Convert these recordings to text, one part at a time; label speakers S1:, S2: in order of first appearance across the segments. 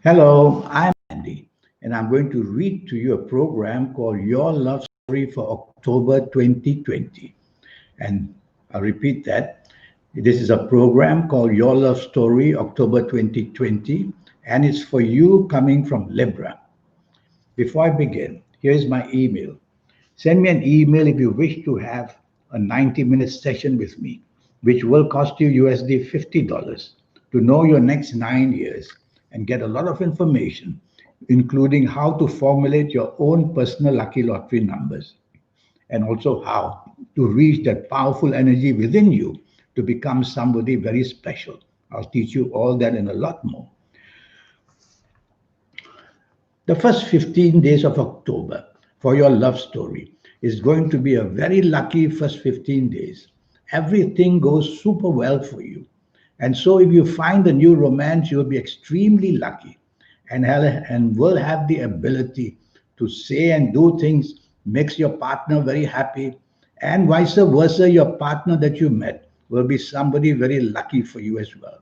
S1: Hello, I'm Andy, and I'm going to read to you a program called Your Love Story for October 2020. And I'll repeat that. This is a program called Your Love Story October 2020, and it's for you coming from Libra. Before I begin, here's my email. Send me an email if you wish to have a 90-minute session with me, which will cost you USD $50 to know your next 9 years and get a lot of information, including how to formulate your own personal lucky lottery numbers and also how to reach that powerful energy within you to become somebody very special. I'll teach you all that and a lot more. The first 15 days of October for your love story is going to be a very lucky first 15 days. Everything goes super well for you. And so, if you find a new romance, you'll be extremely lucky and will have the ability to say and do things makes your partner very happy, and vice versa. Your partner that you met will be somebody very lucky for you as well.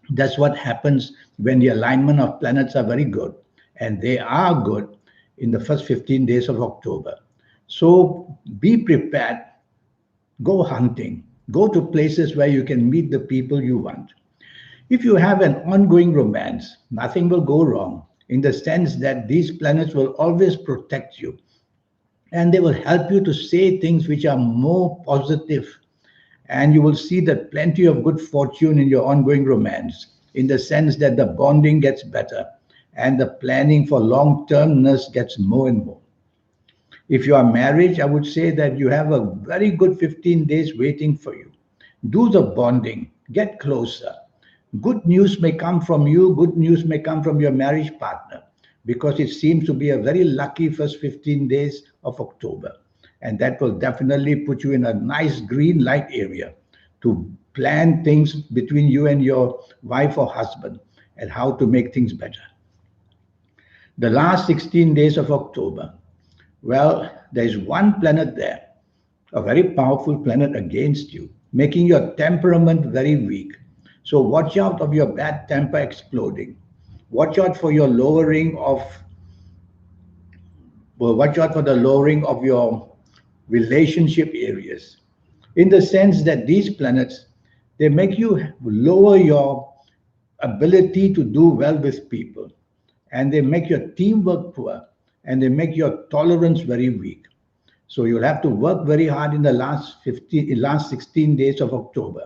S1: That's what happens when the alignment of planets are very good, and they are good in the first 15 days of October. So be prepared, go hunting, go to places where you can meet the people you want. If you have an ongoing romance, nothing will go wrong in the sense that these planets will always protect you and they will help you to say things which are more positive, and you will see that plenty of good fortune in your ongoing romance in the sense that the bonding gets better and the planning for long termness gets more and more. If you are married, I would say that you have a very good 15 days waiting for you. Do the bonding, get closer. Good news may come from you, good news may come from your marriage partner because it seems to be a very lucky first 15 days of October. And that will definitely put you in a nice green light area to plan things between you and your wife or husband and how to make things better. The last 16 days of October, well, there is one planet there, a very powerful planet against you, making your temperament very weak. So watch out of your bad temper exploding. Watch out for your lowering of, well, watch out for the lowering of your relationship areas. In the sense that these planets, they make you lower your ability to do well with people, and they make your teamwork poor, and they make your tolerance very weak. So you'll have to work very hard in the last 16 days of October.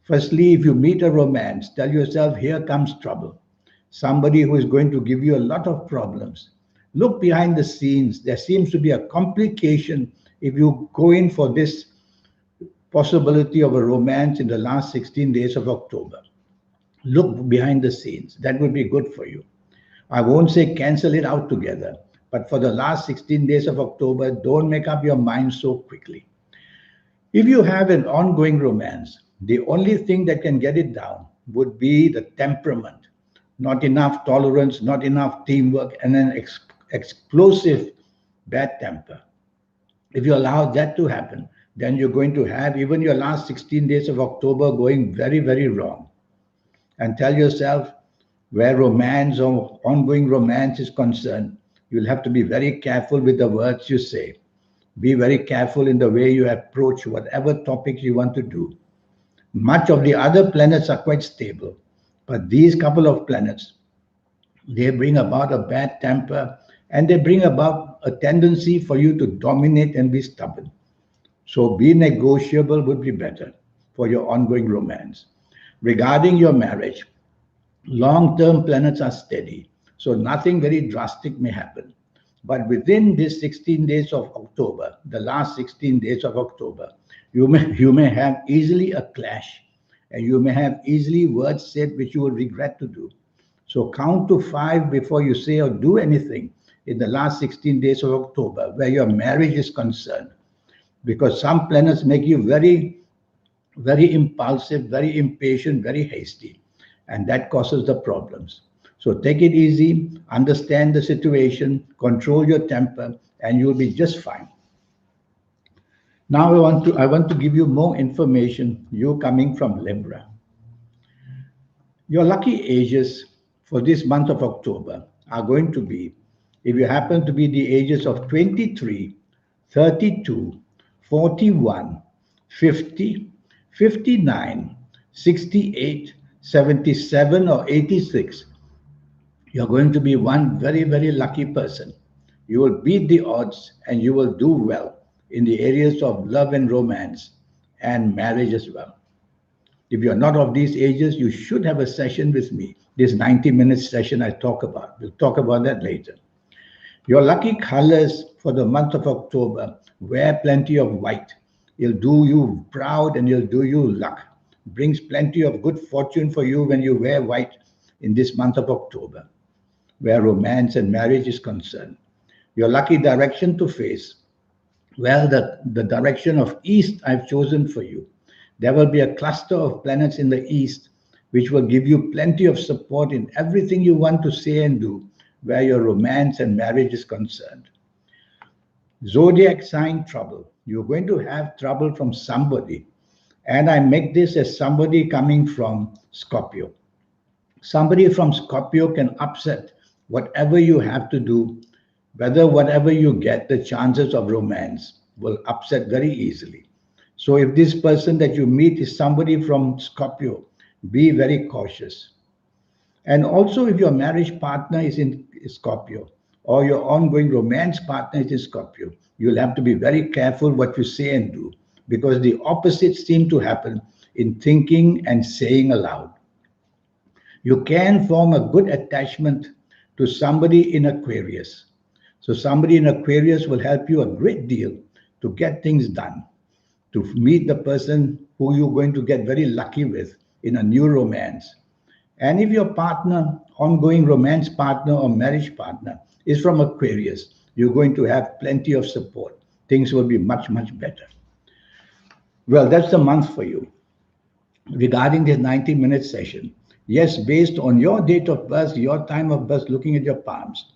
S1: Firstly, if you meet a romance, tell yourself, here comes trouble. Somebody who is going to give you a lot of problems. Look behind the scenes. There seems to be a complication if you go in for this possibility of a romance in the last 16 days of October. Look behind the scenes. That would be good for you. I won't say cancel it out together, but for the last 16 days of October, don't make up your mind so quickly. If you have an ongoing romance, the only thing that can get it down would be the temperament. Not enough tolerance, not enough teamwork, and an explosive bad temper. If you allow that to happen, then you're going to have even your last 16 days of October going very, very wrong. And tell yourself, where romance or ongoing romance is concerned, you'll have to be very careful with the words you say. Be very careful in the way you approach whatever topics you want to do. Much of the other planets are quite stable, but these couple of planets, they bring about a bad temper and they bring about a tendency for you to dominate and be stubborn. So be negotiable would be better for your ongoing romance. Regarding your marriage, long term planets are steady, so nothing very drastic may happen. But within this 16 days of October, the last 16 days of October, you may have easily a clash and you may have easily words said which you will regret to do. So count to five before you say or do anything in the last 16 days of October where your marriage is concerned. Because some planets make you very, very impulsive, very impatient, very hasty, and that causes the problems. So take it easy, understand the situation, control your temper, and you'll be just fine. Now I want to give you more information. You coming from Libra. Your lucky ages for this month of October are going to be, if you happen to be the ages of 23, 32, 41, 50, 59, 68, 77, or 86, you're going to be one very, very lucky person. You will beat the odds and you will do well in the areas of love and romance and marriage as well. If you're not of these ages, you should have a session with me. This 90-minute session I talk about. We'll talk about that later. Your lucky colors for the month of October, wear plenty of white. It'll do you proud and it'll do you luck. Brings plenty of good fortune for you when you wear white in this month of October, where romance and marriage is concerned. Your lucky direction to face, well, the direction of east I've chosen for you. There will be a cluster of planets in the east which will give you plenty of support in everything you want to say and do where your romance and marriage is concerned. Zodiac sign trouble. You're going to have trouble from somebody. And I make this as somebody coming from Scorpio. Somebody from Scorpio can upset whatever you have to do, whether whatever you get, the chances of romance will upset very easily. So if this person that you meet is somebody from Scorpio, be very cautious. And also if your marriage partner is in Scorpio or your ongoing romance partner is in Scorpio, you'll have to be very careful what you say and do because the opposites seem to happen in thinking and saying aloud. You can form a good attachment to somebody in Aquarius. So somebody in Aquarius will help you a great deal to get things done, to meet the person who you're going to get very lucky with in a new romance. And if your partner, ongoing romance partner or marriage partner is from Aquarius, you're going to have plenty of support. Things will be much, much better. Well, that's the month for you. Regarding this 90-minute session, yes, based on your date of birth, your time of birth, looking at your palms,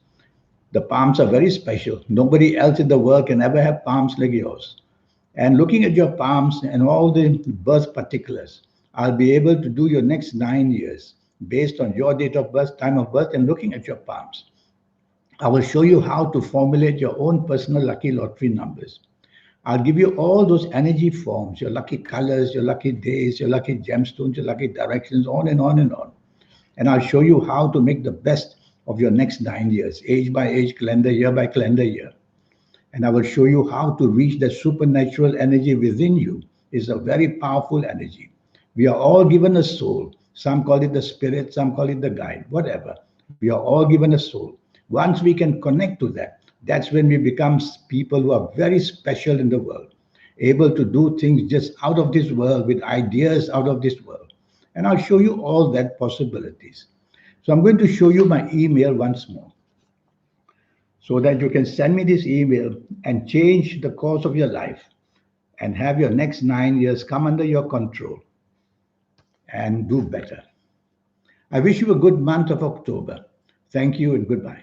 S1: the palms are very special. Nobody else in the world can ever have palms like yours. And looking at your palms and all the birth particulars, I'll be able to do your next 9 years based on your date of birth, time of birth, and looking at your palms. I will show you how to formulate your own personal lucky lottery numbers. I'll give you all those energy forms, your lucky colors, your lucky days, your lucky gemstones, your lucky directions, on and on and on. And I'll show you how to make the best of your next 9 years, age by age, calendar year by calendar year. And I will show you how to reach the supernatural energy within you. It's a very powerful energy. We are all given a soul. Some call it the spirit, some call it the guide, whatever. We are all given a soul. Once we can connect to that, that's when we become people who are very special in the world, able to do things just out of this world with ideas out of this world. And I'll show you all that possibilities. So I'm going to show you my email once more so that you can send me this email and change the course of your life and have your next 9 years come under your control and do better. I wish you a good month of October. Thank you and goodbye.